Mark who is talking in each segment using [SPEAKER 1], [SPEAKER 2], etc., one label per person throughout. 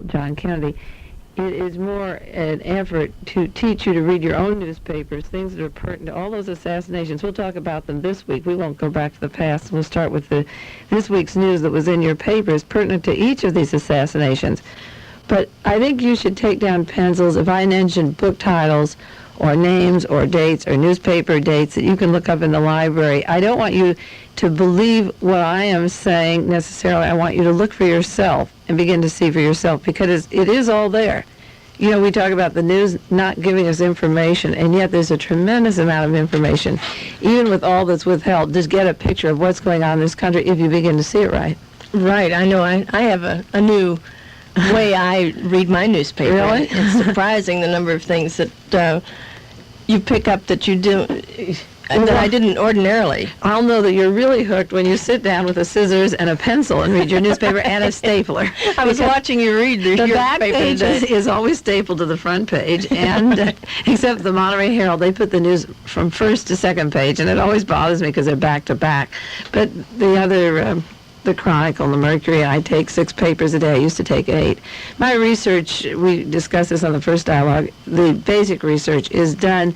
[SPEAKER 1] John Kennedy. It is more an effort to teach you to read your own newspapers, things that are pertinent to all those assassinations. We'll talk about them this week. We won't go back to the past. We'll start with this week's news that was in your papers pertinent to each of these assassinations. But I think you should take down pencils. If I mention book titles or names or dates or newspaper dates that you can look up in the library, I don't want you to believe what I am saying necessarily. I want you to look for yourself and begin to see for yourself, because it is all there. You know, we talk about the news not giving us information, and yet there's a tremendous amount of information. Even with all that's withheld, just get a picture of what's going on in this country if you begin to see it right.
[SPEAKER 2] Right. I know. I have a new way I read my newspaper.
[SPEAKER 1] Really?
[SPEAKER 2] It's surprising the number of things that you pick up that you do that I didn't ordinarily.
[SPEAKER 1] I'll know that you're really hooked when you sit down with a scissors and a pencil and read your newspaper and a stapler.
[SPEAKER 2] I was watching you read
[SPEAKER 1] the
[SPEAKER 2] your
[SPEAKER 1] back
[SPEAKER 2] paper
[SPEAKER 1] page
[SPEAKER 2] today.
[SPEAKER 1] is always stapled to the front page, and except the Monterey Herald, they put the news from first to second page, and it always bothers me because they're back to back. But the other, the Chronicle and the Mercury, I take 6 papers a day. I used to take 8. My research, we discussed this on the first dialogue, the basic research is done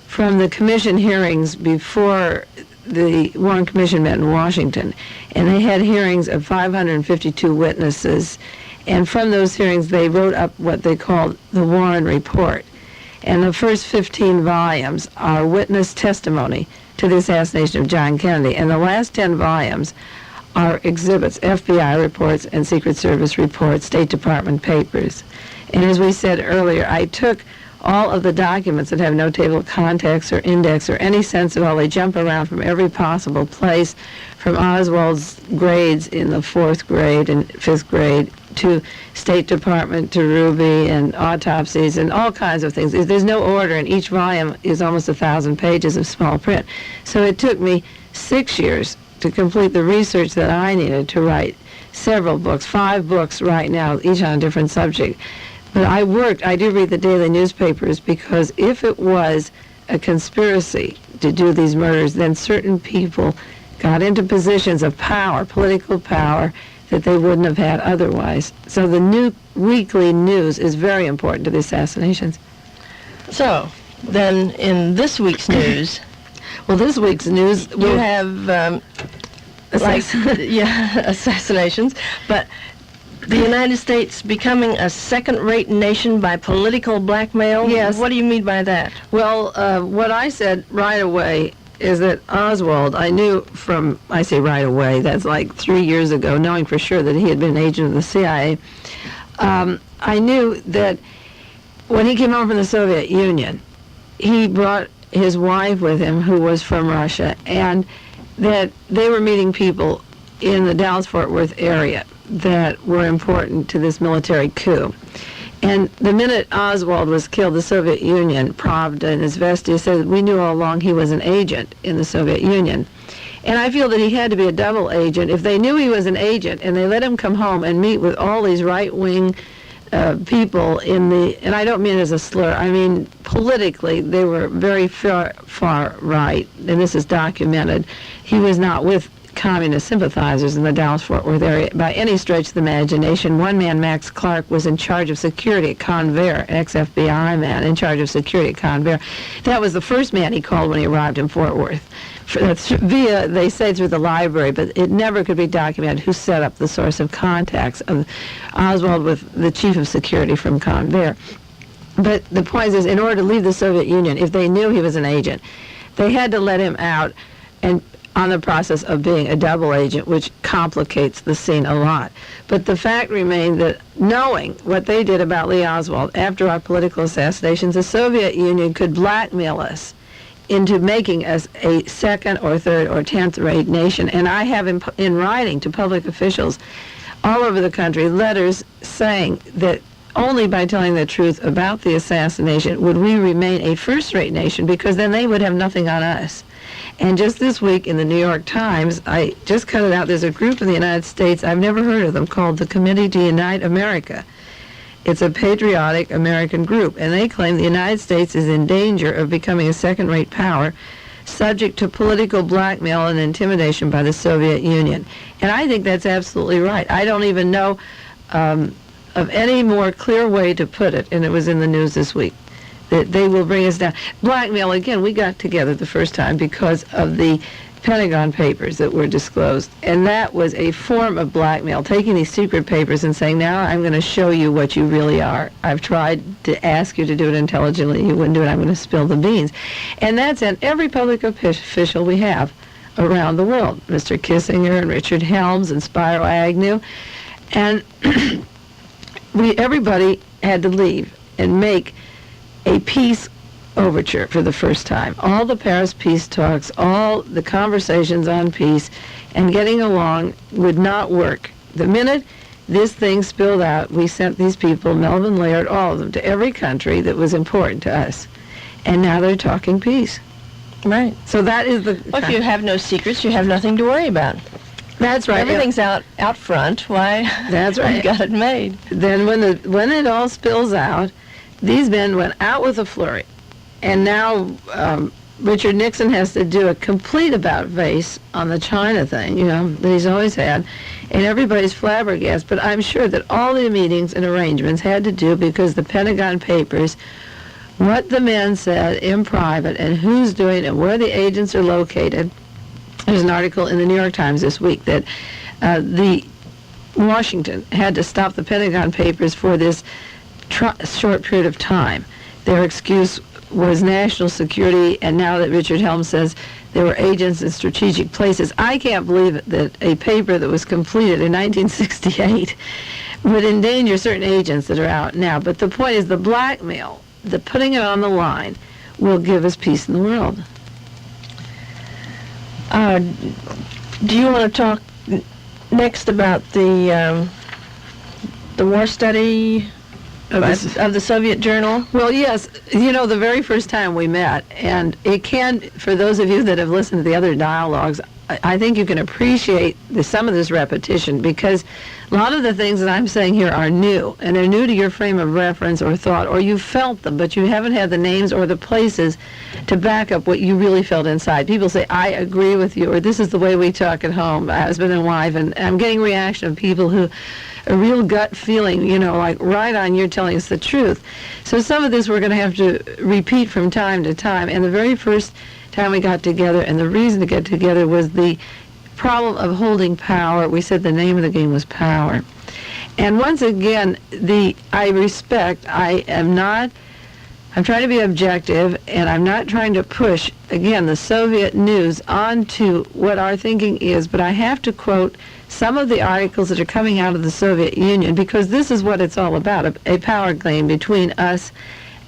[SPEAKER 1] from the commission hearings before the Warren Commission met in Washington. And they had hearings of 552 witnesses. And from those hearings, they wrote up what they called the Warren Report. And the first 15 volumes are witness testimony to the assassination of John Kennedy. And the last 10 volumes are exhibits, FBI reports and Secret Service reports, State Department papers. And as we said earlier, I took all of the documents that have no table of contents or index or any sense at all. They jump around from every possible place, from Oswald's grades in the 4th grade and 5th grade to State Department to Ruby and autopsies and all kinds of things. There's no order, and each volume is almost 1,000 pages of small print. So it took me 6 years to complete the research that I needed to write several books, 5 books right now, each on a different subject. But I do read the daily newspapers, because if it was a conspiracy to do these murders, then certain people got into positions of power, political power, that they wouldn't have had otherwise. So the new weekly news is very important to the assassinations.
[SPEAKER 2] So, then in this week's news,
[SPEAKER 1] well, this week's news,
[SPEAKER 2] you have assassinations, but the United States becoming a second-rate nation by political blackmail?
[SPEAKER 1] Yes.
[SPEAKER 2] What do you mean by that?
[SPEAKER 1] Well, what I said right away is that Oswald, I knew from, I say right away, that's like 3 years ago, knowing for sure that he had been an agent of the CIA, I knew that when he came home from the Soviet Union, he brought his wife with him, who was from Russia, and that they were meeting people in the Dallas-Fort Worth area that were important to this military coup. And the minute Oswald was killed, the Soviet Union, Pravda and Izvestia said, we knew all along he was an agent in the Soviet Union. And I feel that he had to be a double agent. If they knew he was an agent and they let him come home and meet with all these right-wing people and I don't mean it as a slur, I mean politically, they were very far right, and this is documented. He was not with communist sympathizers in the Dallas-Fort Worth area by any stretch of the imagination. One man, Max Clark, was in charge of security at Convair, an ex-FBI man in charge of security at Convair. That was the first man he called when he arrived in Fort Worth. Via, they say, through the library, but it never could be documented who set up the source of contacts of Oswald with the chief of security from Convair. But the point is, in order to leave the Soviet Union, if they knew he was an agent, they had to let him out and on the process of being a double agent, which complicates the scene a lot. But the fact remained that knowing what they did about Lee Oswald after our political assassinations, the Soviet Union could blackmail us into making us a second or third or 10th rate nation. And I have in writing to public officials all over the country letters saying that only by telling the truth about the assassination would we remain a first-rate nation, because then they would have nothing on us. And just this week in the New York Times, I just cut it out, there's a group in the United States, I've never heard of them, called the Committee to Unite America. It's a patriotic American group, and they claim the United States is in danger of becoming a second-rate power, subject to political blackmail and intimidation by the Soviet Union. And I think that's absolutely right. I don't even know of any more clear way to put it, and it was in the news this week, that they will bring us down. Blackmail, again, we got together the first time because of the Pentagon papers that were disclosed, and that was a form of blackmail, taking these secret papers and saying, now I'm going to show you what you really are. I've tried to ask you to do it intelligently. You wouldn't do it. I'm going to spill the beans. And that's in every public official we have around the world, Mr. Kissinger and Richard Helms and Spiro Agnew. And everybody had to leave and make a peace overture for the first time. All the Paris peace talks, all the conversations on peace and getting along would not work. The minute this thing spilled out, we sent these people, Melvin Laird, all of them, to every country that was important to us. And now they're talking peace.
[SPEAKER 2] Right.
[SPEAKER 1] So that is the...
[SPEAKER 2] Well, if you have no secrets, you have nothing to worry about.
[SPEAKER 1] That's right.
[SPEAKER 2] Everything's out front. Why?
[SPEAKER 1] That's right.
[SPEAKER 2] You got it made.
[SPEAKER 1] Then when it all spills out, these men went out with a flurry. And now Richard Nixon has to do a complete about-face on the China thing, that he's always had. And everybody's flabbergasted. But I'm sure that all the meetings and arrangements had to do because the Pentagon papers, what the men said in private and who's doing it and where the agents are located. There's an article in the New York Times this week that the Washington had to stop the Pentagon papers for this short period of time. Their excuse was national security, and now that Richard Helms says there were agents in strategic places, I can't believe it, that a paper that was completed in 1968 would endanger certain agents that are out now. But the point is the blackmail, the putting it on the line, will give us peace in the world.
[SPEAKER 2] Do you want to talk next about the war study of the Soviet Journal?
[SPEAKER 1] Well, yes. The very first time we met, and it can, for those of you that have listened to the other dialogues, I think you can appreciate some of this repetition because a lot of the things that I'm saying here are new, and they're new to your frame of reference or thought, or you felt them, but you haven't had the names or the places to back up what you really felt inside. People say, I agree with you, or this is the way we talk at home, husband and wife, and I'm getting reaction of people who, a real gut feeling, like right on, you're telling us the truth. So some of this we're going to have to repeat from time to time, and the very first time we got together, and the reason to get together was the problem of holding power. We said the name of the game was power. And once again, I'm trying to be objective, and I'm not trying to push, again, the Soviet news onto what our thinking is, but I have to quote some of the articles that are coming out of the Soviet Union, because this is what it's all about, a power game between us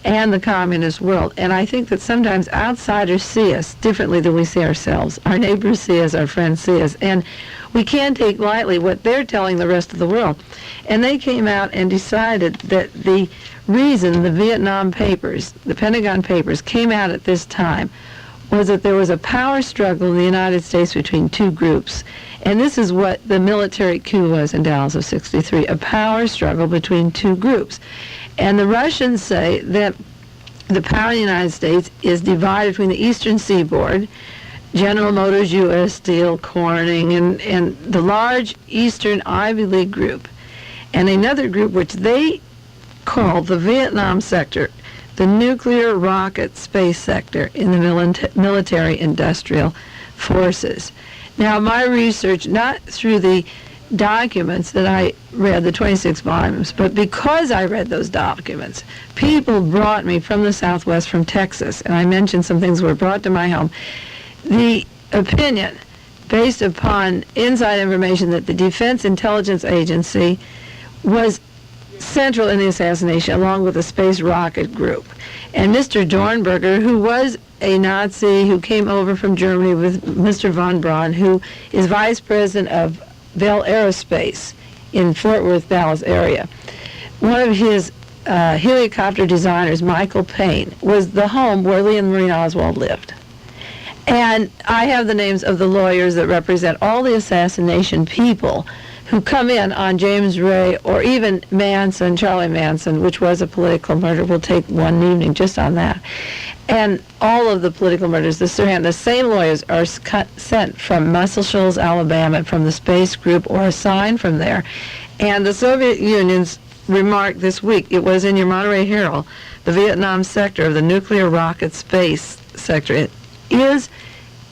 [SPEAKER 1] and the communist world. And I think that sometimes outsiders see us differently than we see ourselves. Our neighbors see us, our friends see us, and we can't take lightly what they're telling the rest of the world. And they came out and decided that the reason the Vietnam papers, the Pentagon papers, came out at this time was that there was a power struggle in the United States between two groups. And this is what the military coup was in Dallas of '63, a power struggle between two groups. And the Russians say that the power in the United States is divided between the Eastern Seaboard, General Motors, U.S. Steel, Corning, and the large Eastern Ivy League group, and another group which they call the Vietnam sector, the nuclear rocket space sector in the military-industrial forces. Now, my research, not through the documents that I read, the 26 volumes, but because I read those documents, people brought me from the Southwest, from Texas, and I mentioned some things were brought to my home. The opinion, based upon inside information, that the Defense Intelligence Agency was central in the assassination, along with the Space Rocket Group. And Mr. Dornberger, who was a Nazi who came over from Germany with Mr. von Braun, who is vice president of Bell Aerospace in Fort Worth, Dallas area. One of his helicopter designers, Michael Payne, was the home where Lee and Maureen Oswald lived. And I have the names of the lawyers that represent all the assassination people who come in on James Ray, or even Manson, Charlie Manson, which was a political murder. We'll take one evening just on that. And all of the political murders, the same lawyers are sent from Muscle Shoals, Alabama, from the space group, or assigned from there. And the Soviet Union's remark this week, it was in your Monterey Herald, the Vietnam sector of the nuclear rocket space sector is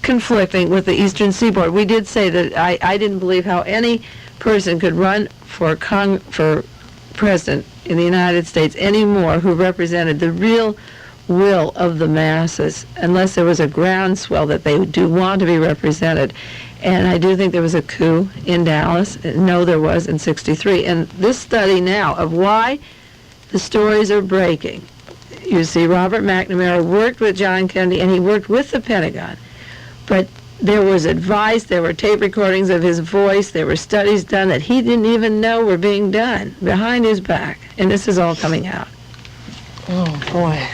[SPEAKER 1] conflicting with the Eastern Seaboard. We did say that I didn't believe how any person could run for president in the United States anymore who represented the real will of the masses, unless there was a groundswell that they do want to be represented. And I do think there was a coup in Dallas. No, there was in '63. And this study now of why the stories are breaking. You see, Robert McNamara worked with John Kennedy, and he worked with the Pentagon. But there was advice, there were tape recordings of his voice, there were studies done that he didn't even know were being done behind his back. And this is all coming out.
[SPEAKER 2] Oh, boy.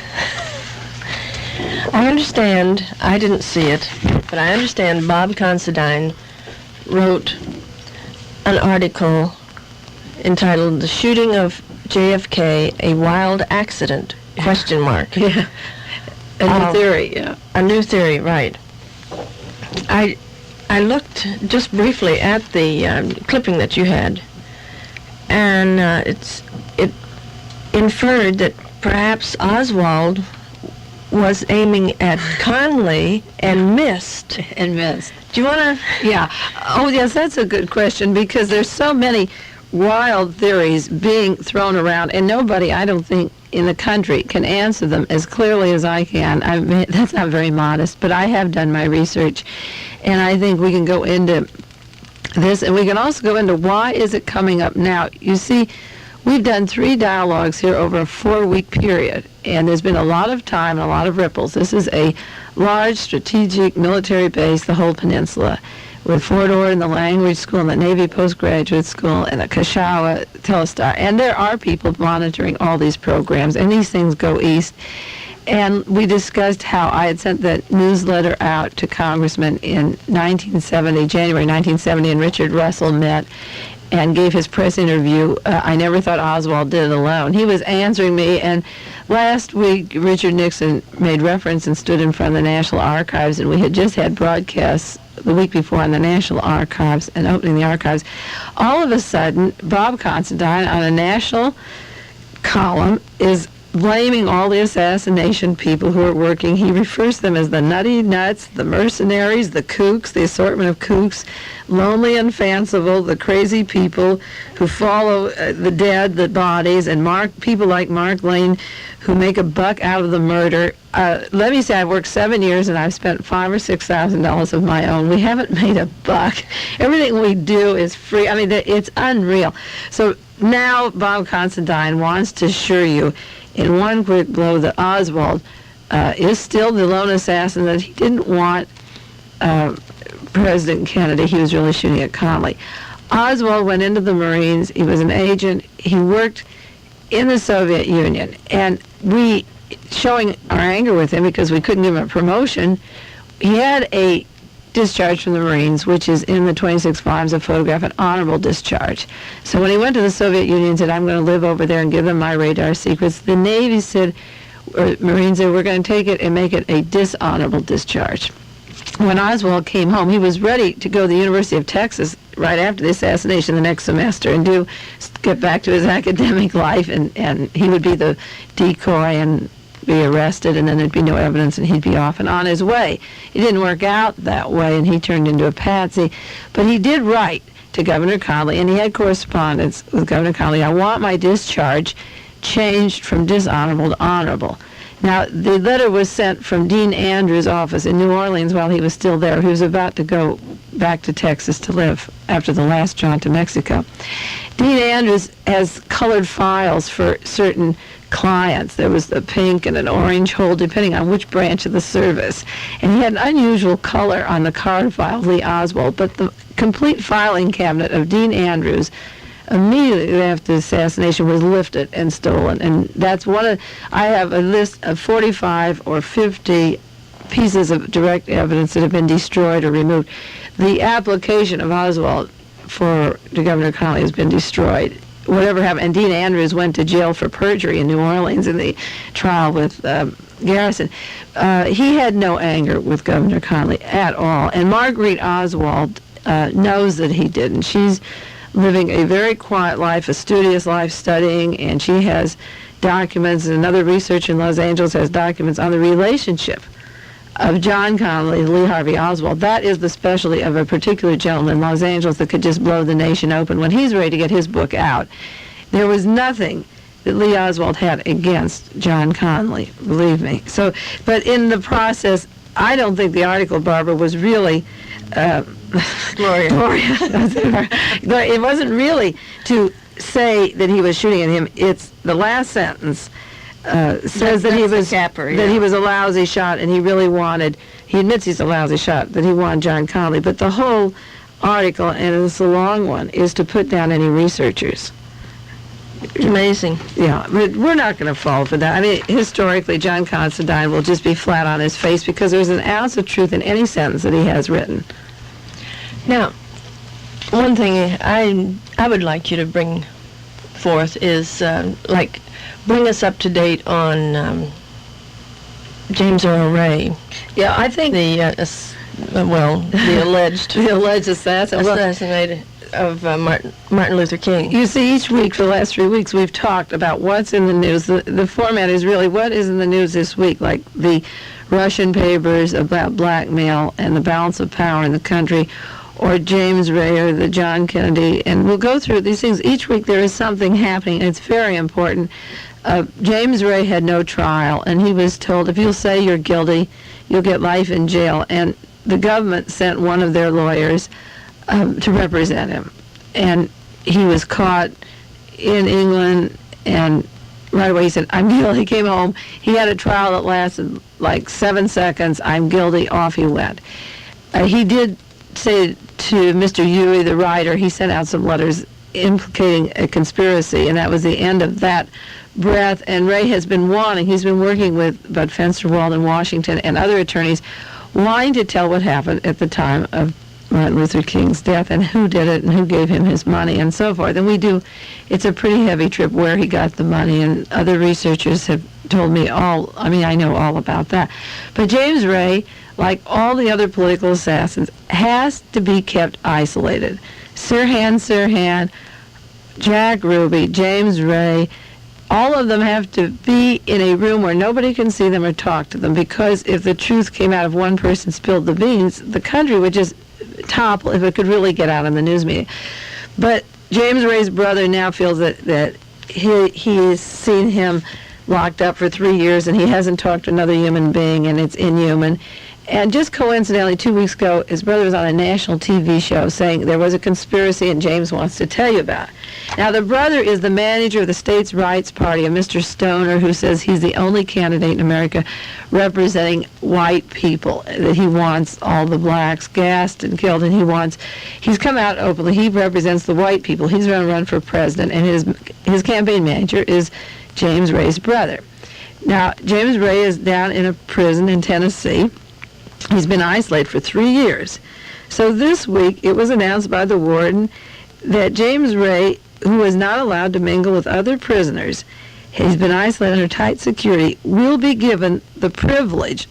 [SPEAKER 2] I understand, I didn't see it, but I understand Bob Considine wrote an article entitled "The Shooting of JFK, a Wild Accident?" Question mark.
[SPEAKER 1] Yeah. A new theory, yeah.
[SPEAKER 2] A new theory, right. I looked just briefly at the clipping that you had, and it inferred that perhaps Oswald was aiming at Conley and missed.
[SPEAKER 1] And missed.
[SPEAKER 2] Do you want to?
[SPEAKER 1] Yeah. Oh, yes, that's a good question, because there's so many wild theories being thrown around, and nobody, I don't think, in the country can answer them as clearly as I can. I mean, that's not very modest, but I have done my research, and I think we can go into this, and we can also go into why is it coming up now. You see, we've done 3 dialogues here over a 4-week period, and there's been a lot of time and a lot of ripples. This is a large strategic military base, the whole peninsula, with Fort Ord and the Language School and the Navy Postgraduate School and the Kashawa Telestar. And there are people monitoring all these programs, and these things go east. And we discussed how I had sent that newsletter out to congressmen in 1970, January 1970, and Richard Russell met and gave his press interview. I never thought Oswald did it alone. He was answering me, and last week Richard Nixon made reference and stood in front of the National Archives, and we had just had broadcasts the week before on the National Archives and opening the archives. All of a sudden, Bob Considine on a national column is blaming all the assassination people who are working. He refers to them as the nutty nuts, the mercenaries, the kooks, the assortment of kooks, lonely and fanciful, the crazy people who follow the dead, the bodies, and people like Mark Lane who make a buck out of the murder. Let me say, I've worked 7 years and I've spent $5,000 or $6,000 of my own. We haven't made a buck. Everything we do is free. I mean, it's unreal. So now Bob Considine wants to assure you in one quick blow that Oswald is still the lone assassin, that he didn't want President Kennedy. He was really shooting at Conley. Oswald went into the Marines. He was an agent. He worked in the Soviet Union. And we, showing our anger with him because we couldn't give him a promotion, he had a discharge from the Marines, which is in the 26 volumes of photograph, an honorable discharge. So when he went to the Soviet Union and said, I'm going to live over there and give them my radar secrets, the Navy said, or Marines said, we're going to take it and make it a dishonorable discharge. When Oswald came home, he was ready to go to the University of Texas right after the assassination the next semester and get back to his academic life, and he would be the decoy and be arrested, and then there'd be no evidence, and he'd be off and on his way. It didn't work out that way, and he turned into a patsy. But he did write to Governor Conley, and he had correspondence with Governor Conley. I want my discharge changed from dishonorable to honorable. Now, the letter was sent from Dean Andrews' office in New Orleans while he was still there. He was about to go back to Texas to live after the last jaunt to Mexico. Dean Andrews has colored files for certain clients. There was the pink and an orange hole, depending on which branch of the service. And he had an unusual color on the card file, Lee Oswald, but the complete filing cabinet of Dean Andrews immediately after the assassination was lifted and stolen. And that's I have a list of 45 or 50 pieces of direct evidence that have been destroyed or removed. The application of Oswald to Governor Conley has been destroyed. Whatever happened, and Dean Andrews went to jail for perjury in New Orleans in the trial with Garrison. He had no anger with Governor Conley at all, and Marguerite Oswald knows that he didn't. She's living a very quiet life, a studious life, studying, and she has documents, and another researcher in Los Angeles has documents on the relationship of John Connally and Lee Harvey Oswald. That is the specialty of a particular gentleman in Los Angeles that could just blow the nation open when he's ready to get his book out. There was nothing that Lee Oswald had against John Connally, believe me. So, but in the process, I don't think the article, Barbara, was really
[SPEAKER 2] Gloria.
[SPEAKER 1] It wasn't really to say that he was shooting at him. It's the last sentence says that he was
[SPEAKER 2] capper, yeah.
[SPEAKER 1] that he was a lousy shot, and he really wanted. He admits he's a lousy shot, that he wanted John Connally. But the whole article, and it's a long one, is to put down any researchers.
[SPEAKER 2] It's amazing.
[SPEAKER 1] Yeah, but we're not going to fall for that. I mean, historically, John Constantine will just be flat on his face because there's an ounce of truth in any sentence that he has written.
[SPEAKER 2] Now, one thing I would like you to bring forth is, bring us up to date on James Earl Ray.
[SPEAKER 1] Yeah, I think
[SPEAKER 2] the alleged
[SPEAKER 1] the alleged assassin.
[SPEAKER 2] assassinated of Martin Luther King.
[SPEAKER 1] You see, each week for the last 3 weeks, we've talked about what's in the news. The format is really what is in the news this week, like the Russian papers about blackmail and the balance of power in the country, or James Ray or the John Kennedy. And we'll go through these things. Each week there is something happening, and it's very important. James Ray had no trial, and he was told, if you'll say you're guilty, you'll get life in jail. And the government sent one of their lawyers to represent him. And he was caught in England, and right away he said, I'm guilty. He came home. He had a trial that lasted like 7 seconds. I'm guilty. Off he went. He did say to Mr. Huey, the writer, he sent out some letters implicating a conspiracy, and that was the end of that breath. And Ray has been he's been working with Bud Fensterwald in Washington and other attorneys, wanting to tell what happened at the time of Martin Luther King's death and who did it and who gave him his money and so forth. And it's a pretty heavy trip where he got the money, and other researchers have told me I know all about that. But James Ray, like all the other political assassins, has to be kept isolated. Sirhan, Jack Ruby, James Ray, all of them have to be in a room where nobody can see them or talk to them, because if the truth came out of one person spilled the beans, the country would just topple if it could really get out in the news media. But James Ray's brother now feels that he has seen him locked up for 3 years, and he hasn't talked to another human being, and it's inhuman. And just coincidentally, 2 weeks ago, his brother was on a national TV show saying there was a conspiracy and James wants to tell you about it. Now, the brother is the manager of the States' Rights Party, a Mr. Stoner, who says he's the only candidate in America representing white people, that he wants all the blacks gassed and killed, and he's come out openly. He represents the white people. He's going to run for president, and his campaign manager is James Ray's brother. Now, James Ray is down in a prison in Tennessee. He's been isolated for 3 years. So this week, it was announced by the warden that James Ray, who is not allowed to mingle with other prisoners, he's been isolated under tight security, will be given the privilege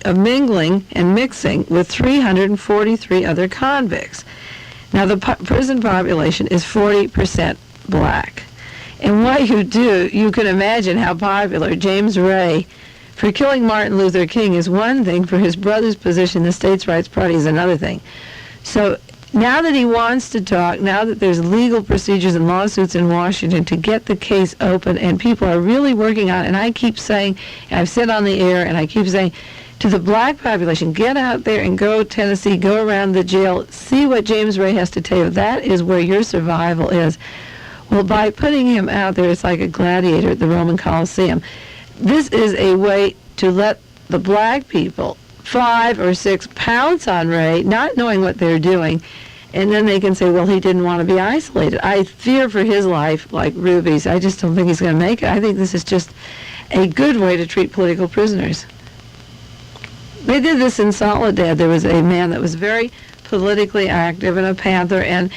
[SPEAKER 1] of mingling and mixing with 343 other convicts. Now, the prison population is 40% black. And what you can imagine how popular James Ray, for killing Martin Luther King, is one thing. For his brother's position in the States' Rights Party is another thing. So now that he wants to talk, now that there's legal procedures and lawsuits in Washington to get the case open, and people are really working on it, and I keep saying, I've said on the air, and I keep saying to the black population, get out there and go to Tennessee, go around the jail, see what James Ray has to tell you. That is where your survival is. Well, by putting him out there, it's like a gladiator at the Roman Colosseum. This is a way to let the black people, 5 or 6, pounce on Ray, not knowing what they're doing, and then they can say, well, he didn't want to be isolated. I fear for his life, like Ruby's. I just don't think he's going to make it. I think this is just a good way to treat political prisoners. They did this in Soledad. There was a man that was very politically active and a Panther, and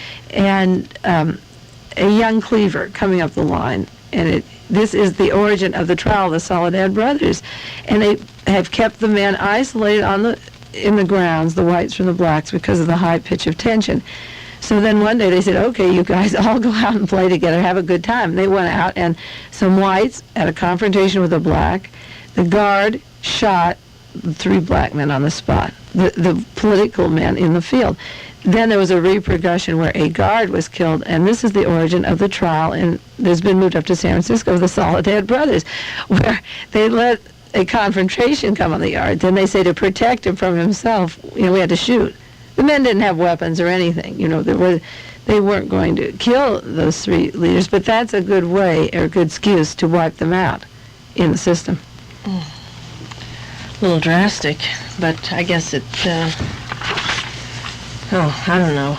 [SPEAKER 1] a young Cleaver coming up the line. And this is the origin of the trial of the Soledad brothers. And they have kept the men isolated in the grounds, the whites from the blacks, because of the high pitch of tension. So then one day they said, okay, you guys all go out and play together, have a good time. They went out, and some whites had a confrontation with a black. The guard shot 3 black men on the spot, the political men in the field. Then there was a repercussion where a guard was killed, and this is the origin of the trial, and there's been moved up to San Francisco, the Soledad brothers, where they let a confrontation come on the yard. Then they say to protect him from himself, we had to shoot. The men didn't have weapons or anything. They weren't going to kill those 3 leaders, but that's a good way or a good excuse to wipe them out in the system.
[SPEAKER 2] A little drastic, but I guess it, I don't know.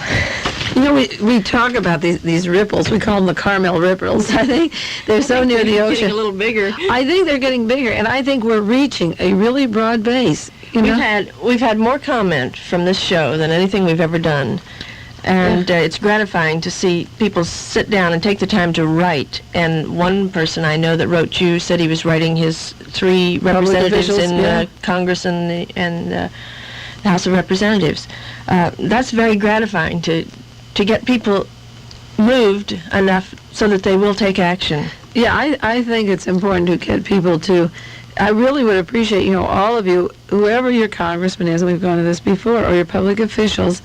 [SPEAKER 1] We talk about these ripples. We call them the Carmel ripples. I think they're so near the ocean.
[SPEAKER 2] Getting a little bigger.
[SPEAKER 1] I think they're getting bigger, and I think we're reaching a really broad base.
[SPEAKER 2] We've had more comment from this show than anything we've ever done, and it's gratifying to see people sit down and take the time to write. And one person I know that wrote you said he was writing his 3 representatives in Congress and the House of Representatives. That's very gratifying to get people moved enough so that they will take action.
[SPEAKER 1] Yeah, I think it's important to get people to. I really would appreciate, all of you, whoever your congressman is, and we've gone to this before, or your public officials,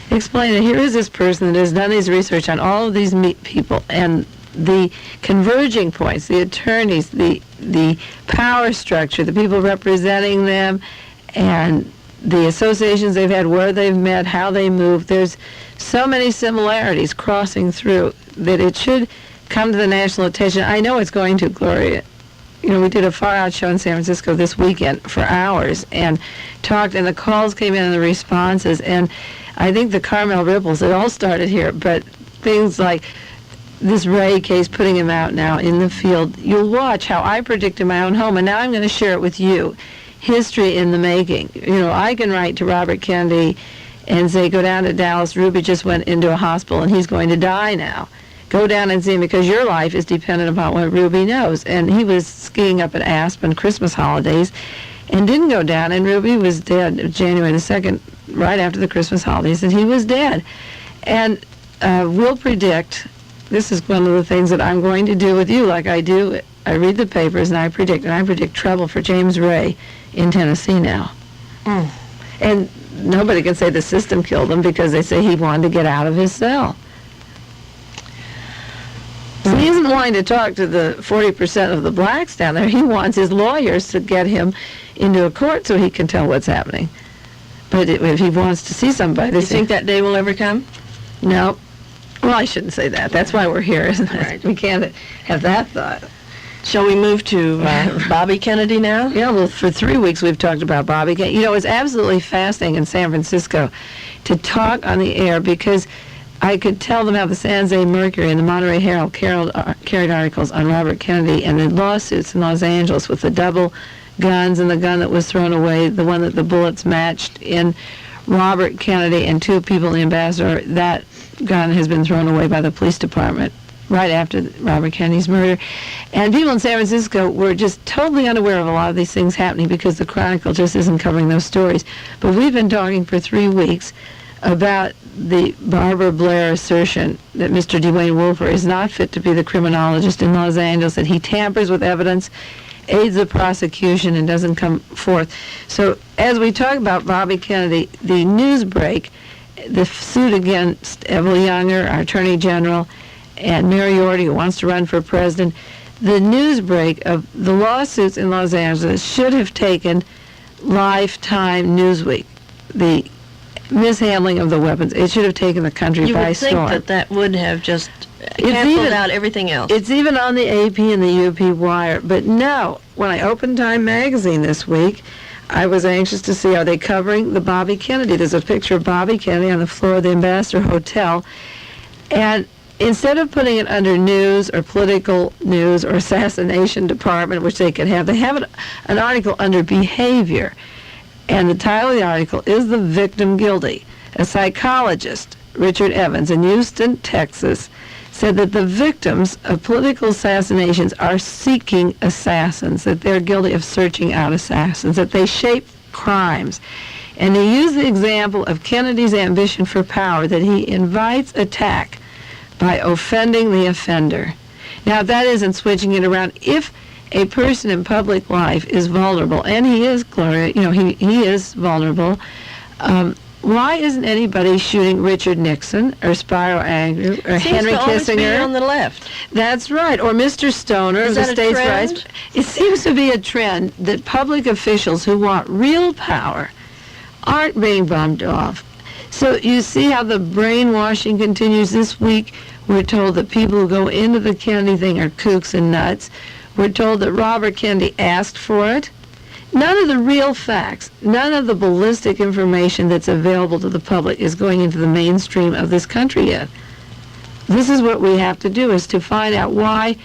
[SPEAKER 1] explain that here is this person that has done these research on all of these people, and the converging points, the attorneys, the power structure, the people representing them, and the associations they've had, where they've met, how they move. There's so many similarities crossing through that it should come to the national attention. I know it's going to, Gloria. We did a far-out show in San Francisco this weekend for hours and talked, and the calls came in and the responses, and I think the Carmel ripples, it all started here, but things like this Ray case, putting him out now in the field, you'll watch how I predict in my own home, and now I'm going to share it with you. History in the making. I can write to Robert Kennedy and say, go down to Dallas, Ruby just went into a hospital and he's going to die now. Go down and see him because your life is dependent upon what Ruby knows. And he was skiing up at Aspen Christmas holidays and didn't go down, and Ruby was dead January the 2nd, right after the Christmas holidays, and he was dead. And we'll predict, this is one of the things that I'm going to do with you like I do. I read the papers and I predict trouble for James Ray in Tennessee now. And nobody can say the system killed him because they say he wanted to get out of his cell. So he isn't wanting to talk to the 40% of the blacks down there. He wants his lawyers to get him into a court so he can tell what's happening. But if he wants to see somebody...
[SPEAKER 2] Do you think that day will ever come?
[SPEAKER 1] No. Well, I shouldn't say that. That's why we're here, isn't it?
[SPEAKER 2] Right.
[SPEAKER 1] We can't have that thought.
[SPEAKER 2] Shall we move to Bobby Kennedy now?
[SPEAKER 1] Yeah, well, for 3 weeks we've talked about Bobby Kennedy. It's absolutely fascinating in San Francisco to talk on the air because I could tell them how the San Jose Mercury and the Monterey Herald carried articles on Robert Kennedy and the lawsuits in Los Angeles with the double guns and the gun that was thrown away, the one that the bullets matched in Robert Kennedy and 2 people in the Ambassador. That gun has been thrown away by the police department right after Robert Kennedy's murder. And people in San Francisco were just totally unaware of a lot of these things happening because the Chronicle just isn't covering those stories. But we've been talking for 3 weeks about the Barbara Blair assertion that Mr. Dwayne Wolfer is not fit to be the criminologist in Los Angeles, that he tampers with evidence, aids the prosecution, and doesn't come forth. So as we talk about Bobby Kennedy, the news break, the suit against Evelyn Younger, our Attorney General, and Mary Orty, who wants to run for president, the news break of the lawsuits in Los Angeles should have taken Lifetime Newsweek. The mishandling of the weapons, it should have taken the country by storm.
[SPEAKER 2] You would think that would have just canceled out everything else.
[SPEAKER 1] It's even on the AP and the UP wire. But no, when I opened Time magazine this week, I was anxious to see, are they covering the Bobby Kennedy? There's a picture of Bobby Kennedy on the floor of the Ambassador Hotel. And instead of putting it under news or political news or assassination department, which they could have, they have an article under behavior. And the title of the article is "The Victim Guilty." A psychologist, Richard Evans, in Houston, Texas, said that the victims of political assassinations are seeking assassins, that they're guilty of searching out assassins, that they shape crimes. And he used the example of Kennedy's ambition for power, that he invites attack by offending the offender. Now, that isn't switching it around. If a person in public life is vulnerable, and he is, Gloria, he is vulnerable, why isn't anybody shooting Richard Nixon or Spiro Agnew or Henry Kissinger?
[SPEAKER 2] Be on the left.
[SPEAKER 1] That's right. Or Mr. Stoner of the states' rights. It seems to be a trend that public officials who want real power aren't being bumped off. So you see how the brainwashing continues. This week we're told that people who go into the Kennedy thing are kooks and nuts. We're told that Robert Kennedy asked for it. None of the real facts, none of the ballistic information that's available to the public is going into the mainstream of this country yet. This is what we have to do, is to find out why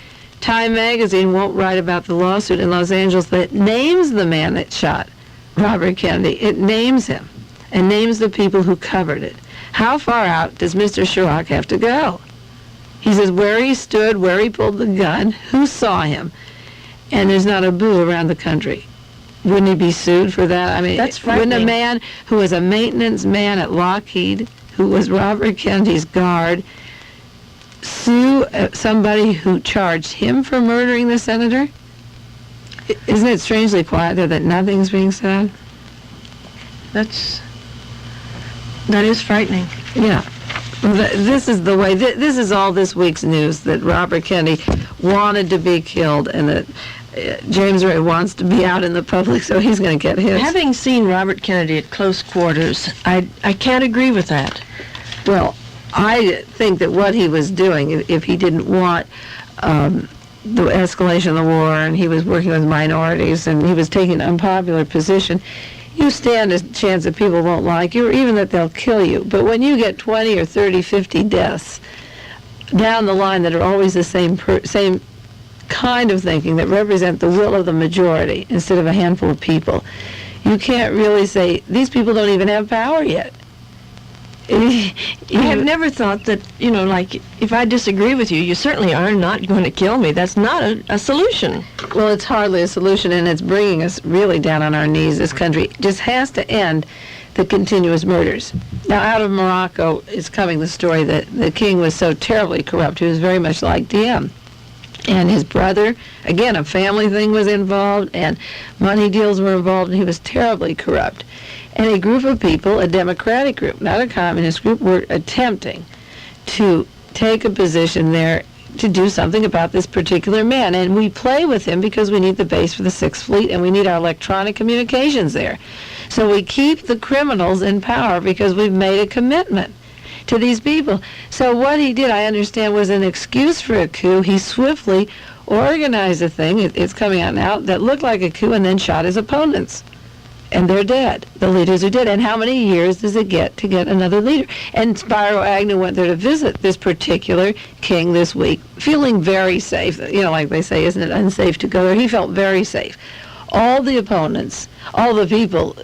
[SPEAKER 1] Time magazine won't write about the lawsuit in Los Angeles that names the man that shot Robert Kennedy. It names him and names the people who covered it. How far out does Mr. Chirac have to go? He says where he stood, where he pulled the gun, who saw him, and there's not a boo around the country. Wouldn't he be sued for that? I mean,
[SPEAKER 2] that's
[SPEAKER 1] wouldn't a man who was a maintenance man at Lockheed, who was Robert Kennedy's guard, sue somebody who charged him for murdering the senator? Isn't it strangely quiet there that nothing's being said?
[SPEAKER 2] That is frightening.
[SPEAKER 1] Yeah. This is the way, this is all this week's news, that Robert Kennedy wanted to be killed and that James Ray wants to be out in the public, so he's going to get his.
[SPEAKER 2] Having seen Robert Kennedy at close quarters, I can't agree with that.
[SPEAKER 1] Well, I think that what he was doing, if he didn't want the escalation of the war and he was working with minorities and he was taking an unpopular position, you stand a chance that people won't like you or even that they'll kill you. But when you get 20 or 30, 50 deaths down the line that are always the same kind of thinking that represent the will of the majority instead of a handful of people, you can't really say, these people don't even have power yet.
[SPEAKER 2] I have never thought that, like, if I disagree with you, you certainly are not going to kill me. That's not a solution.
[SPEAKER 1] Well, it's hardly a solution, and it's bringing us really down on our knees. This country just has to end the continuous murders. Now, out of Morocco is coming the story that the king was so terribly corrupt. He was very much like Diem. And his brother, again, a family thing was involved, and money deals were involved, and he was terribly corrupt. And a group of people, a democratic group, not a communist group, were attempting to take a position there to do something about this particular man. And we play with him because we need the base for the Sixth Fleet, and we need our electronic communications there. So we keep the criminals in power because we've made a commitment to these people. So what he did, I understand, was an excuse for a coup. He swiftly organized a thing, it's coming out now, that looked like a coup, and then shot his opponents. And they're dead, the leaders are dead. And how many years does it get to get another leader? And Spiro Agnew went there to visit this particular king this week, feeling very safe. Like they say, isn't it unsafe to go there? He felt very safe. All the opponents, all the people,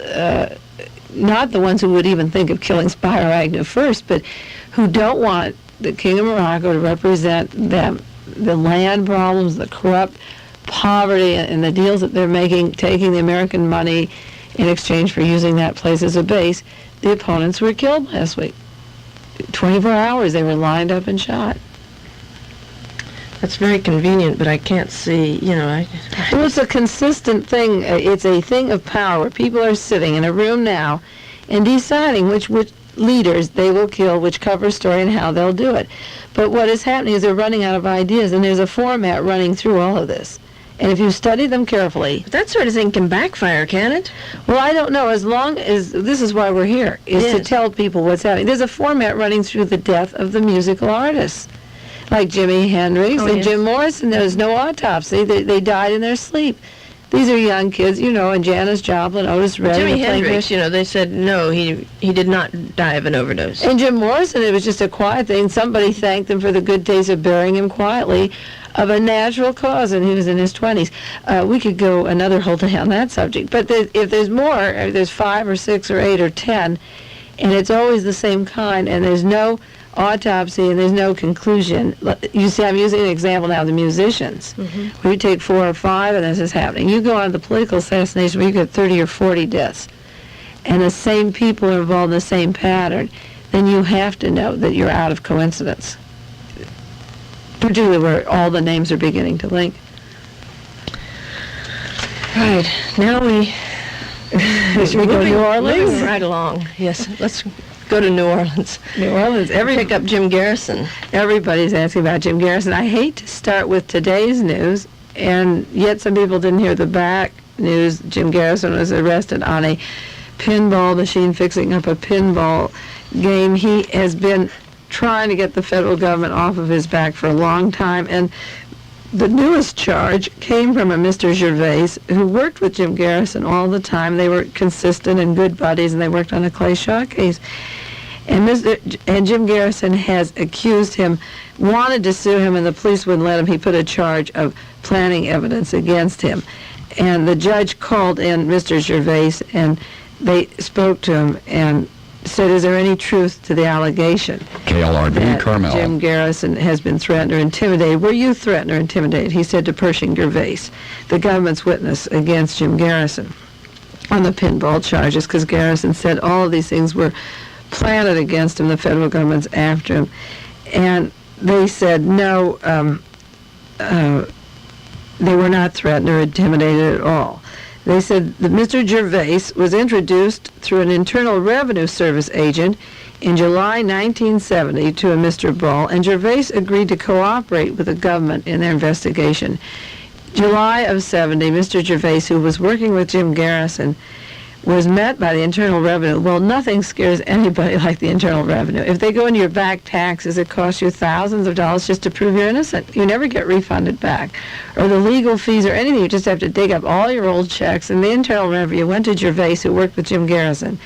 [SPEAKER 1] not the ones who would even think of killing Spiro Agnew first, but who don't want the King of Morocco to represent them, the land problems, the corrupt poverty, and the deals that they're making, taking the American money in exchange for using that place as a base. The opponents were killed last week. 24 hours they were lined up and shot.
[SPEAKER 2] That's very convenient, but I can't see, Well,
[SPEAKER 1] it's a consistent thing. It's a thing of power where people are sitting in a room now and deciding which leaders they will kill, which cover story, and how they'll do it. But what is happening is they're running out of ideas, and there's a format running through all of this. And if you study them carefully...
[SPEAKER 2] But that sort of thing can backfire, can it?
[SPEAKER 1] Well, I don't know. As long as... This is why we're here, is to tell people what's happening. There's a format running through the death of the musical artists. Like Jimi Hendrix and Jim Morrison. There was no autopsy. They died in their sleep. These are young kids, and Janis Joplin, Otis Redding.
[SPEAKER 2] Jimi Hendrix, they said no, he did not die of an overdose.
[SPEAKER 1] And Jim Morrison, it was just a quiet thing. Somebody thanked him for the good taste of burying him quietly of a natural cause, and he was in his 20s. We could go another whole day on that subject. But if there's more, if there's 5 or 6 or 8 or 10, and it's always the same kind, and there's no autopsy and there's no conclusion. You see, I'm using an example now of the musicians. Where you take 4 or 5 and this is happening. You go on the political assassination where you get 30 or 40 deaths. and the same people are involved in the same pattern, then you have to know that you're out of coincidence, particularly where all the names are beginning to link.
[SPEAKER 2] Right. Now we
[SPEAKER 1] Should we go to New Orleans?
[SPEAKER 2] Moving right along. Yes. Let's go to New Orleans.
[SPEAKER 1] New Orleans.
[SPEAKER 2] Pick up Jim Garrison.
[SPEAKER 1] Everybody's asking about Jim Garrison. I hate to start with today's news, and yet some people didn't hear the back news. Jim Garrison was arrested on a pinball machine, fixing up a pinball game. He has been trying to get the federal government off of his back for a long time, and the newest charge came from a Mr. Gervais who worked with Jim Garrison all the time. They were consistent and good buddies, and they worked on the Clay Shaw case. And Jim Garrison has accused him, wanted to sue him, and the police wouldn't let him. He put a charge of planting evidence against him. And the judge called in Mr. Gervais, and they spoke to him and said, is there any truth to the allegation
[SPEAKER 3] KLRB,
[SPEAKER 1] that
[SPEAKER 3] Carmel.
[SPEAKER 1] Jim Garrison has been threatened or intimidated? Were you threatened or intimidated? He said to Pershing Gervais, the government's witness against Jim Garrison on the pinball charges, because Garrison said all of these things were planted against him, the federal government's after him. And they said no, they were not threatened or intimidated at all. They said that Mr. Gervais was introduced through an Internal Revenue Service agent in July 1970 to a Mr. Ball, and Gervais agreed to cooperate with the government in their investigation. July of 70, Mr. Gervais, who was working with Jim Garrison, was met by the Internal Revenue. Well, nothing scares anybody like the Internal Revenue. If they go into your back taxes, it costs you thousands of dollars just to prove you're innocent. You never get refunded back. Or the legal fees or anything, you just have to dig up all your old checks. And the Internal Revenue went to Gervais, who worked with Jim Garrison.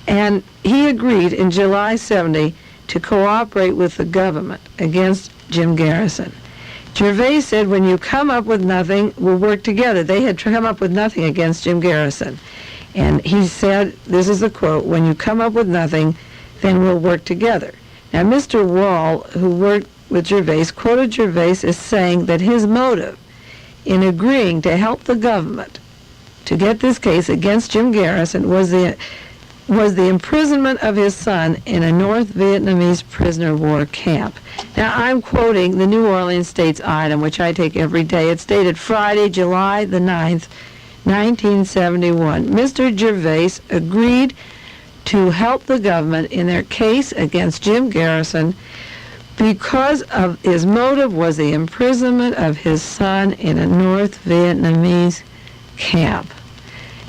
[SPEAKER 1] And he agreed in July 70 to cooperate with the government against Jim Garrison. Gervais said, when you come up with nothing, we'll work together. They had come up with nothing against Jim Garrison. And he said, this is the quote, when you come up with nothing, then we'll work together. Now, Mr. Wall, who worked with Gervais, quoted Gervais as saying that his motive in agreeing to help the government to get this case against Jim Garrison was the imprisonment of his son in a North Vietnamese prisoner of war camp. Now, I'm quoting the New Orleans State's item, which I take every day. It's dated Friday, July the 9th, 1971. Mr. Gervais agreed to help the government in their case against Jim Garrison because of his motive was the imprisonment of his son in a North Vietnamese camp.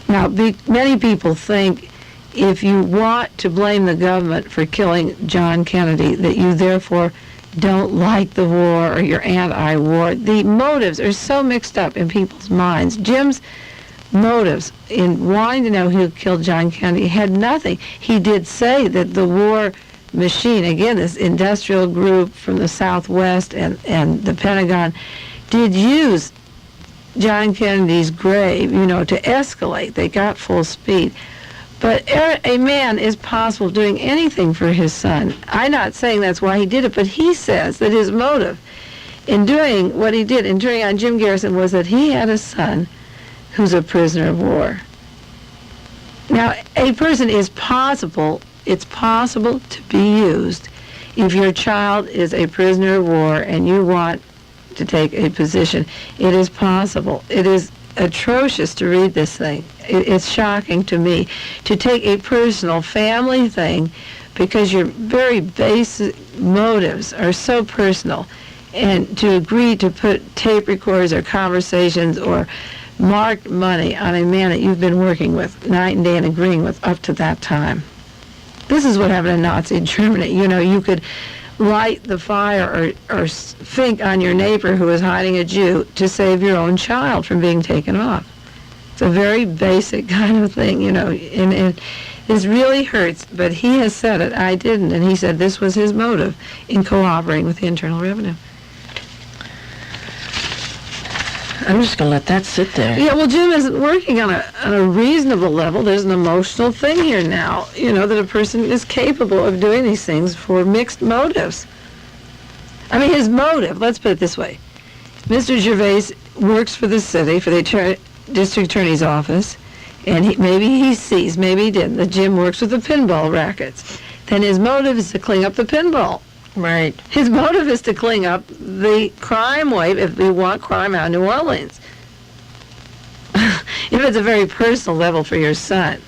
[SPEAKER 1] Now, many people think if you want to blame the government for killing John Kennedy, that you therefore don't like the war or you're anti-war. The motives are so mixed up in people's minds. Jim's motives in wanting to know who killed John Kennedy had nothing. He did say that the war machine, again, this industrial group from the Southwest and the Pentagon, did use John Kennedy's grave, to escalate. They got full speed. But a man is possible doing anything for his son. I'm not saying that's why he did it, but he says that his motive in doing what he did, in turning on Jim Garrison, was that he had a son who's a prisoner of war. Now, a person is possible, it's possible to be used if your child is a prisoner of war and you want to take a position. It is possible. It is atrocious to read this thing. It's shocking to me to take a personal family thing because your very basic motives are so personal, and to agree to put tape recorders or conversations or marked money on a man that you've been working with night and day and agreeing with up to that time. This is what happened in Nazi Germany. You could light the fire or think on your neighbor who was hiding a Jew to save your own child from being taken off. It's a very basic kind of thing, and this really hurts, but he has said it. I didn't, and he said this was his motive in cooperating with the Internal Revenue.
[SPEAKER 2] I'm just going to let that sit there.
[SPEAKER 1] Yeah, well, Jim isn't working on a reasonable level. There's an emotional thing here now, that a person is capable of doing these things for mixed motives. I mean, his motive, let's put it this way. Mr. Gervais works for the city, for the district attorney's office. and maybe he sees, maybe he didn't, that Jim works with the pinball rackets, then his motive is to clean up the pinball.
[SPEAKER 2] Right.
[SPEAKER 1] His motive is to clean up the crime wave if we want crime out of New Orleans. If it's a very personal level for your son,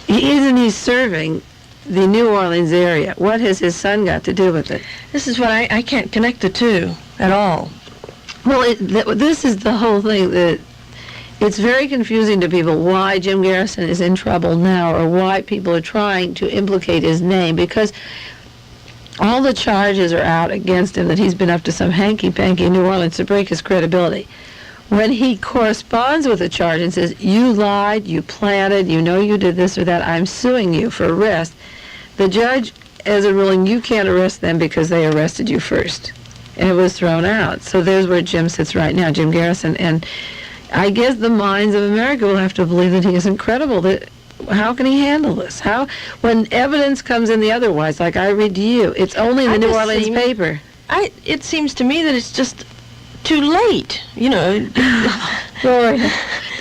[SPEAKER 1] isn't he serving the New Orleans area? What has his son got to do with it?
[SPEAKER 2] This is what I can't connect the two at all.
[SPEAKER 1] Well, this is the whole thing, that it's very confusing to people why Jim Garrison is in trouble now, or why people are trying to implicate his name, because all the charges are out against him that he's been up to some hanky-panky in New Orleans to break his credibility. When he corresponds with a charge and says, you lied, you planted, you know you did this or that, I'm suing you for arrest, the judge has a ruling you can't arrest them because they arrested you first. And it was thrown out. So there's where Jim sits right now, Jim Garrison. And I guess the minds of America will have to believe that he isn't credible. That how can he handle this? How, when evidence comes in the otherwise, like I read to you, it's only in the New Orleans paper.
[SPEAKER 2] It seems to me that it's just too late, you know.
[SPEAKER 1] Lord,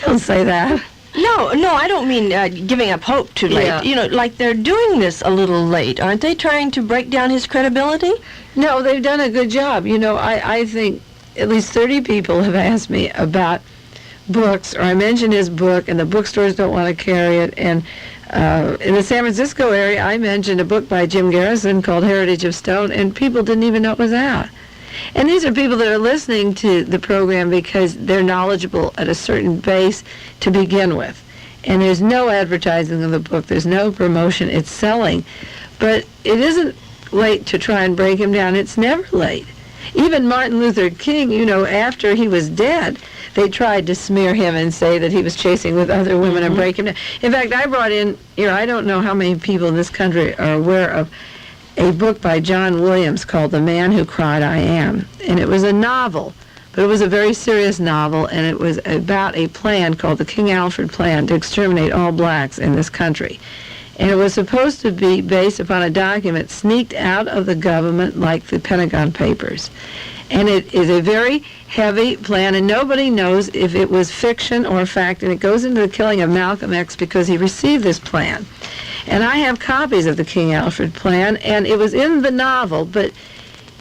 [SPEAKER 1] don't say that.
[SPEAKER 2] No, I don't mean giving up hope too late.
[SPEAKER 1] Yeah.
[SPEAKER 2] You know, like they're doing this a little late. Aren't they trying to break down his credibility?
[SPEAKER 1] No, they've done a good job. You know, I think at least 30 people have asked me about books, or I mentioned his book, and the bookstores don't want to carry it. And in the San Francisco area, I mentioned a book by Jim Garrison called Heritage of Stone, and people didn't even know it was out. And these are people that are listening to the program because they're knowledgeable at a certain base to begin with. And there's no advertising of the book. There's no promotion. It's selling. But it isn't late to try and break him down. It's never late. Even Martin Luther King, you know, after he was dead, they tried to smear him and say that he was chasing with other women and break him down. In fact, I brought in, you know, I don't know how many people in this country are aware of a book by John Williams called The Man Who Cried I Am. And it was a novel, but it was a very serious novel, and it was about a plan called the King Alfred Plan to exterminate all blacks in this country. And it was supposed to be based upon a document sneaked out of the government like the Pentagon Papers. And it is a very heavy plan, and nobody knows if it was fiction or fact, and it goes into the killing of Malcolm X because he received this plan. And I have copies of the King Alfred Plan, and it was in the novel, but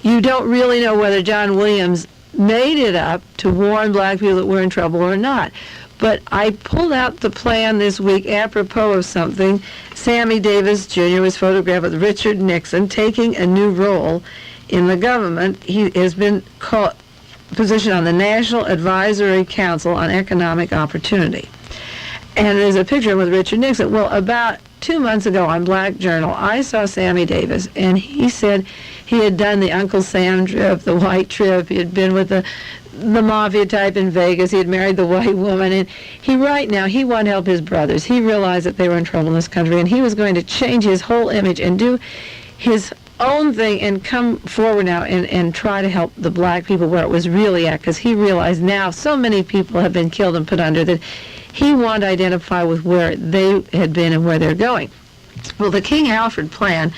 [SPEAKER 1] you don't really know whether John Williams made it up to warn black people that we're in trouble or not. But I pulled out the plan this week apropos of something. Sammy Davis Jr. was photographed with Richard Nixon taking a new role in the government. He has been positioned on the National Advisory Council on Economic Opportunity. And there's a picture with Richard Nixon. Well, about 2 months ago on Black Journal, I saw Sammy Davis, and he said he had done the Uncle Sam trip, the white trip. He had been with the mafia type in Vegas. He had married the white woman, and he wanted to help his brothers. He realized that they were in trouble in this country, and he was going to change his whole image and do his own thing and come forward now and try to help the black people where it was really at, because he realized now so many people have been killed and put under that he wanted to identify with where they had been and where they're going. Well, the King Alfred Plan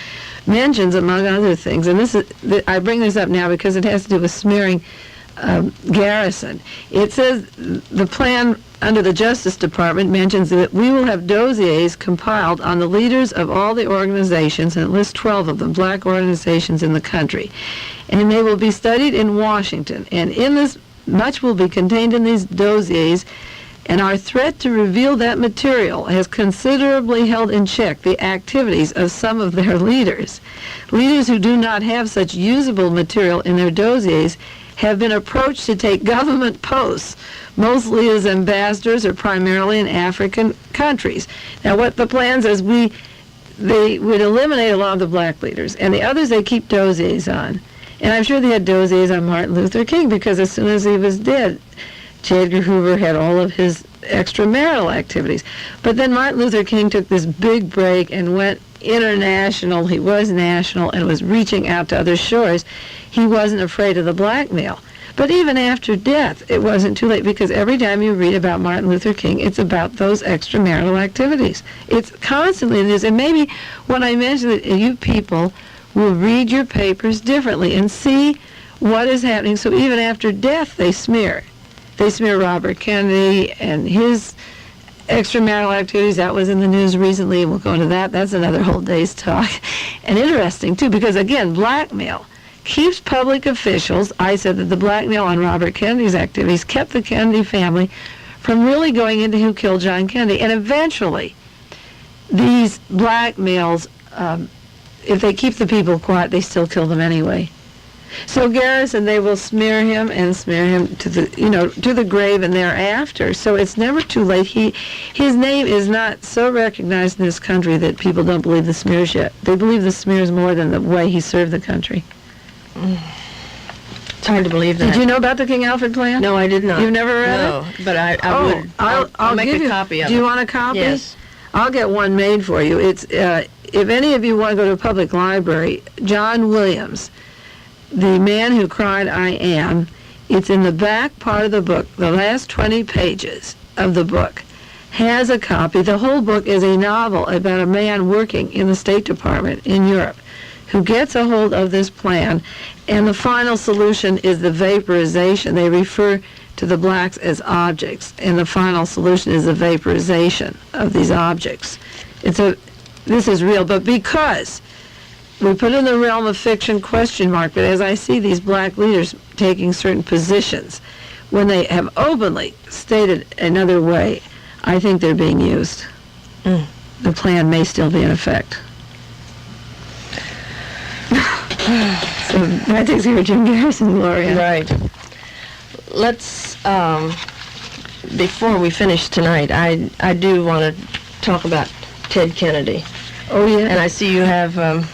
[SPEAKER 1] mentions, among other things, and I bring this up now because it has to do with smearing Garrison. It says the plan under the Justice Department mentions that we will have dossiers compiled on the leaders of all the organizations, and it lists 12 of them, black organizations in the country. And they will be studied in Washington. And in this, much will be contained in these dossiers, and our threat to reveal that material has considerably held in check the activities of some of their leaders. Leaders who do not have such usable material in their dossiers have been approached to take government posts, mostly as ambassadors or primarily in African countries. Now, what the plan says, they would eliminate a lot of the black leaders, and the others they keep dossiers on. And I'm sure they had dossiers on Martin Luther King, because as soon as he was dead, J. Edgar Hoover had all of his extramarital activities. But then Martin Luther King took this big break and went international. He was national and was reaching out to other shores. He wasn't afraid of the blackmail. But even after death, it wasn't too late, because every time you read about Martin Luther King, it's about those extramarital activities. It's constantly in the news. And maybe when I mention that, you people will read your papers differently and see what is happening. So even after death, they smear. They smear Robert Kennedy and his extramarital activities, that was in the news recently, and we'll go into that. That's another whole day's talk. And interesting, too, because, again, blackmail keeps public officials, I said that the blackmail on Robert Kennedy's activities kept the Kennedy family from really going into who killed John Kennedy. And eventually, these blackmails, if they keep the people quiet, they still kill them anyway. So Garrison, they will smear him to the grave and thereafter. So it's never too late. His name is not so recognized in this country that people don't believe the smears yet. They believe the smears more than the way he served the country.
[SPEAKER 2] It's hard to believe that.
[SPEAKER 1] Did you know about the King Alfred plan?
[SPEAKER 2] No, I did not.
[SPEAKER 1] You've never read it?
[SPEAKER 2] No, but I would. I'll make a copy of it.
[SPEAKER 1] Do you want a copy?
[SPEAKER 2] Yes.
[SPEAKER 1] I'll get one made for you. It's if any of you want to go to a public library, John Williams, The Man Who Cried I Am, it's in the back part of the book, the last 20 pages of the book, has a copy. The whole book is a novel about a man working in the State Department in Europe who gets a hold of this plan, and the final solution is the vaporization. They refer to the blacks as objects, and the final solution is the vaporization of these objects. This is real, but because we put in the realm of fiction question mark, but as I see these black leaders taking certain positions, when they have openly stated another way, I think they're being used. The plan may still be in effect. So that takes care of Jim Garrison, Gloria.
[SPEAKER 2] Right. Let's, before we finish tonight, I do want to talk about Ted Kennedy.
[SPEAKER 1] Oh, yeah.
[SPEAKER 2] And I see you have an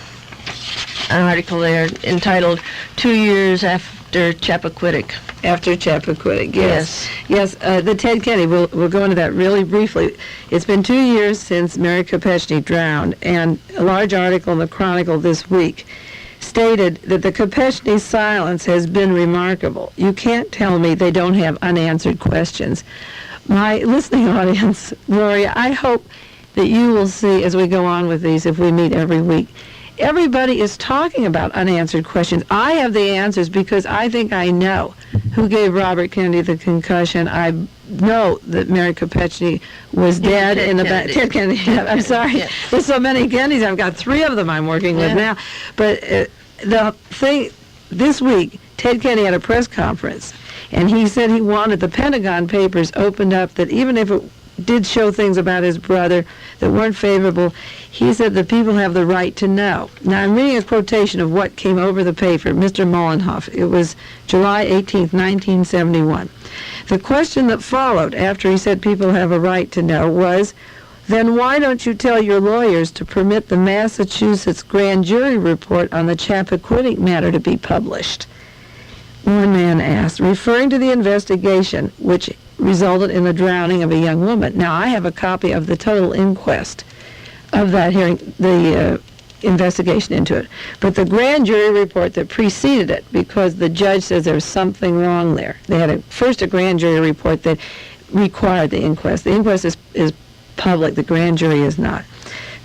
[SPEAKER 2] article there entitled 2 Years After Chappaquiddick.
[SPEAKER 1] After Chappaquiddick, yes. Yes, the Ted Kennedy, we'll go into that really briefly. It's been 2 years since Mary Kopechne drowned, and a large article in the Chronicle this week stated that the Kopechne silence has been remarkable. You can't tell me they don't have unanswered questions. My listening audience, Gloria, I hope that you will see as we go on with these, if we meet every week, everybody is talking about unanswered questions. I have the answers because I think I know who gave Robert Kennedy the concussion. I know that Mary Kopechne was dead in the back. Ted Kennedy. I'm sorry. Yes. There's so many Kennedys. I've got 3 of them I'm working with now. But the thing, this week, Ted Kennedy had a press conference, and he said he wanted the Pentagon Papers opened up, that even if it did show things about his brother that weren't favorable, he said the people have the right to know. Now, I'm reading a quotation of what came over the paper, Mr. Mollenhoff. It was July 18th, 1971. The question that followed after he said people have a right to know was, then why don't you tell your lawyers to permit the Massachusetts grand jury report on the Chappaquiddick matter to be published? One man asked, referring to the investigation which resulted in the drowning of a young woman. Now, I have a copy of the total inquest of that hearing, the investigation into it. But the grand jury report that preceded it, because the judge says there's something wrong there. They had first a grand jury report that required the inquest. The inquest is public. The grand jury is not.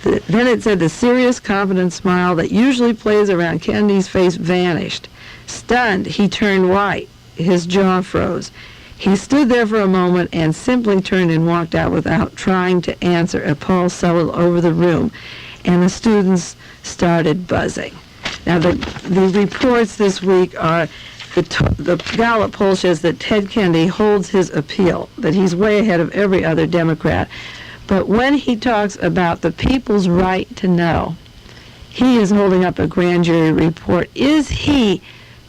[SPEAKER 1] Then it said the serious, confident smile that usually plays around Kennedy's face vanished. Stunned, he turned white. His jaw froze. He stood there for a moment and simply turned and walked out without trying to answer. A pulse settled over the room, and the students started buzzing. Now, the reports this week are the Gallup poll shows that Ted Kennedy holds his appeal, that he's way ahead of every other Democrat. But when he talks about the people's right to know, he is holding up a grand jury report. Is he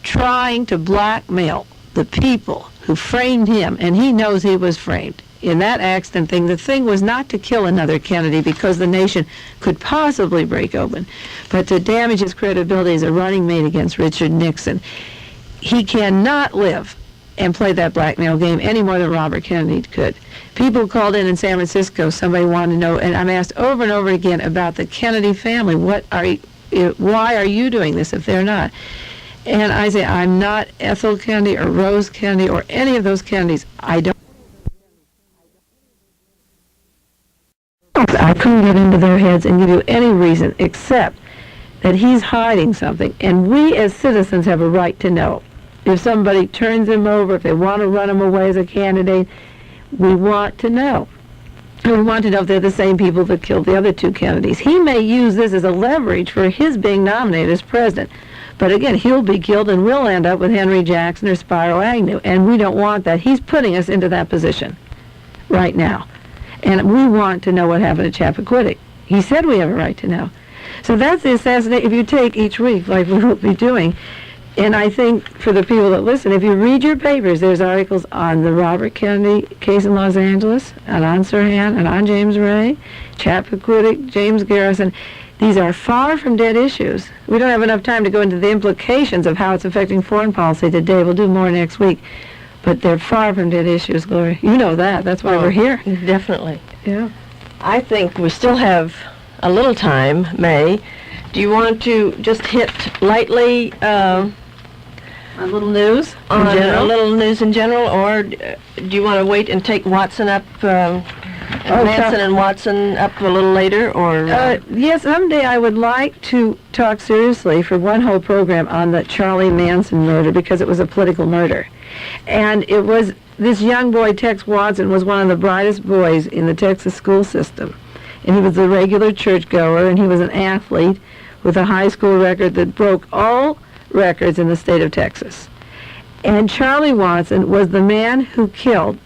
[SPEAKER 1] trying to blackmail the people who framed him? And he knows he was framed in that accident thing. The thing was not to kill another Kennedy because the nation could possibly break open, but to damage his credibility as a running mate against Richard Nixon. He cannot live and play that blackmail game any more than Robert Kennedy could. People called in San Francisco. Somebody wanted to know, and I'm asked over and over again about the Kennedy family. Why are you doing this if they're not? And I say, I'm not Ethel Kennedy or Rose Kennedy or any of those Kennedys. I couldn't get into their heads and give you any reason except that he's hiding something. And we as citizens have a right to know. If somebody turns him over, if they want to run him away as a candidate, we want to know. We want to know if they're the same people that killed the other 2 Kennedys. He may use this as a leverage for his being nominated as president. But again, he'll be killed and we'll end up with Henry Jackson or Spiro Agnew. And we don't want that. He's putting us into that position right now. And we want to know what happened to Chappaquiddick. He said we have a right to know. So that's the assassination. If you take each week, like we will be doing, and I think for the people that listen, if you read your papers, there's articles on the Robert Kennedy case in Los Angeles, and on Sirhan, and on James Ray, Chappaquiddick, James Garrison. These are far from dead issues. We don't have enough time to go into the implications of how it's affecting foreign policy today. We'll do more next week. But they're far from dead issues, Gloria. You know that. That's why we're here.
[SPEAKER 2] Definitely.
[SPEAKER 1] Yeah.
[SPEAKER 2] I think we still have a little time, May. Do you want to just hit lightly
[SPEAKER 1] A little news
[SPEAKER 2] on
[SPEAKER 1] in general?
[SPEAKER 2] a little news in general, or do you want to wait and take Watson up, Manson and Watson up a little later, or?
[SPEAKER 1] Yes, someday I would like to talk seriously for one whole program on the Charlie Manson murder, because it was a political murder. And it was, this young boy, Tex Watson, was one of the brightest boys in the Texas school system. And he was a regular churchgoer, and he was an athlete with a high school record that broke all records in the state of Texas. And Charlie Watson was the man who killed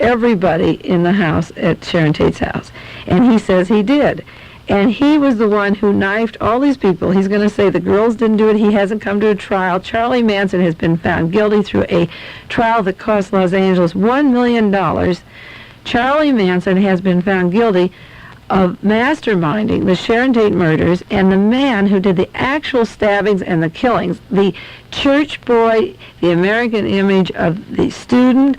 [SPEAKER 1] everybody in the house at Sharon Tate's house. And he says he did. And he was the one who knifed all these people. He's going to say the girls didn't do it. He hasn't come to a trial. Charlie Manson has been found guilty through a trial that cost Los Angeles $1 million. Charlie Manson has been found guilty of masterminding the Sharon Tate murders, and the man who did the actual stabbings and the killings, the church boy, the American image of the student,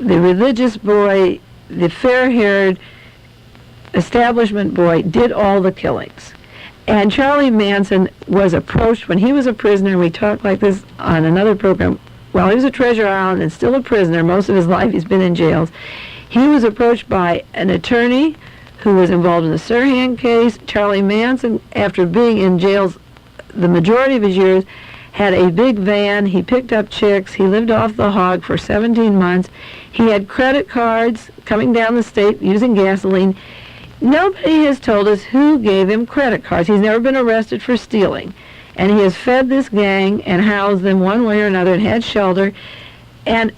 [SPEAKER 1] the religious boy, the fair-haired establishment boy, did all the killings. And Charlie Manson was approached when he was a prisoner, and we talked like this on another program, while he was at Treasure Island and still a prisoner, most of his life he's been in jails. He was approached by an attorney who was involved in the Sirhan case. Charlie Manson, after being in jails the majority of his years, had a big van. He picked up chicks. He lived off the hog for 17 months. He had credit cards coming down the state using gasoline. Nobody has told us who gave him credit cards. He's never been arrested for stealing. And he has fed this gang and housed them one way or another and had shelter. And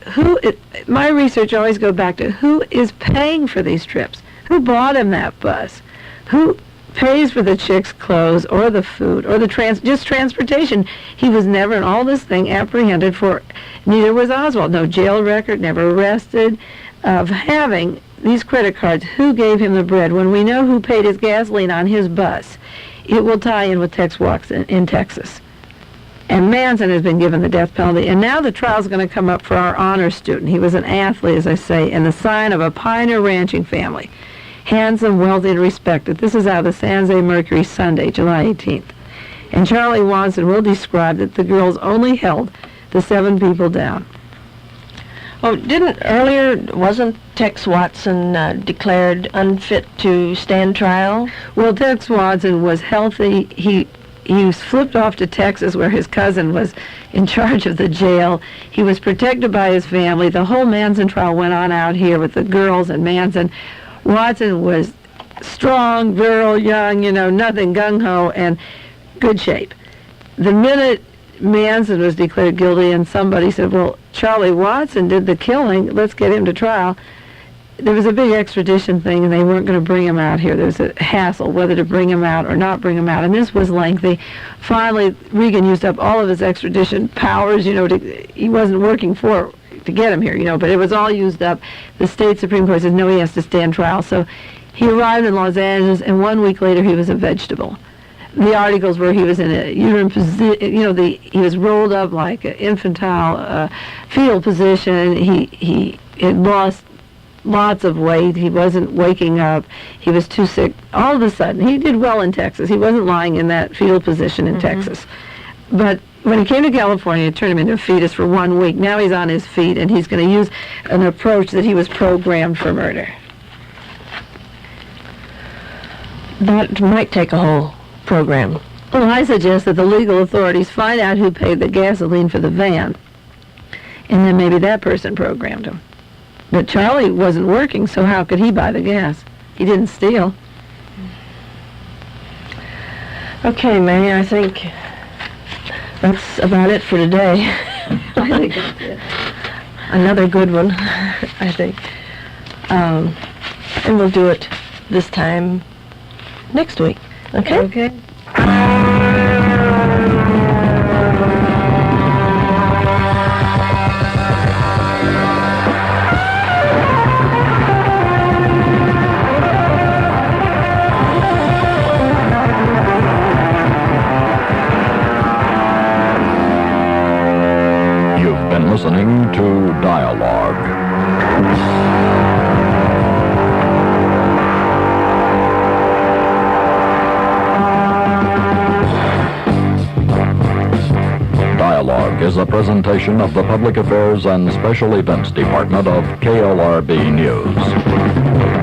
[SPEAKER 1] my research always goes back to who is paying for these trips. Who bought him that bus? Who pays for the chicks' clothes or the food or the just transportation? He was never in all this thing apprehended for. Neither was Oswald. No jail record, never arrested. Of having these credit cards, who gave him the bread? When we know who paid his gasoline on his bus, it will tie in with Tex Watson in Texas. And Manson has been given the death penalty. And now the trial's going to come up for our honor student. He was an athlete, as I say, and the sign of a pioneer ranching family. Handsome, wealthy, and respected. This is out of the San Jose Mercury Sunday, July 18th. And Charlie Watson will describe that the girls only held the 7 people down.
[SPEAKER 2] Oh, wasn't Tex Watson declared unfit to stand trial?
[SPEAKER 1] Well, Tex Watson was healthy. He was flipped off to Texas, where his cousin was in charge of the jail. He was protected by his family. The whole Manson trial went on out here with the girls and Manson. Watson was strong, virile, young, nothing, gung-ho, and good shape. The minute Manson was declared guilty and somebody said, well, Charlie Watson did the killing, let's get him to trial, there was a big extradition thing, and they weren't going to bring him out here. There was a hassle whether to bring him out or not bring him out, and this was lengthy. Finally, Reagan used up all of his extradition powers, he wasn't working to get him here, but it was all used up. The state Supreme Court says, no, he has to stand trial. So he arrived in Los Angeles, and 1 week later he was a vegetable. The articles were he was in a uterine position, he was rolled up like an infantile fetal position. He had lost lots of weight. He wasn't waking up. He was too sick. All of a sudden, he did well in Texas. He wasn't lying in that fetal position in Texas. But when he came to California, it turned him into a fetus for 1 week. Now he's on his feet, and he's going to use an approach that he was programmed for murder.
[SPEAKER 2] That might take a whole program.
[SPEAKER 1] Well, I suggest that the legal authorities find out who paid the gasoline for the van, and then maybe that person programmed him. But Charlie wasn't working, so how could he buy the gas? he didn't steal.
[SPEAKER 2] Okay, May, I think that's about it for today.
[SPEAKER 1] I think that's it.
[SPEAKER 2] Another good one, I think. And we'll do it this time next week. Okay?
[SPEAKER 1] Okay.
[SPEAKER 3] You've been listening to Dialogue. Dialogue is a presentation of the Public Affairs and Special Events Department of KLRB News.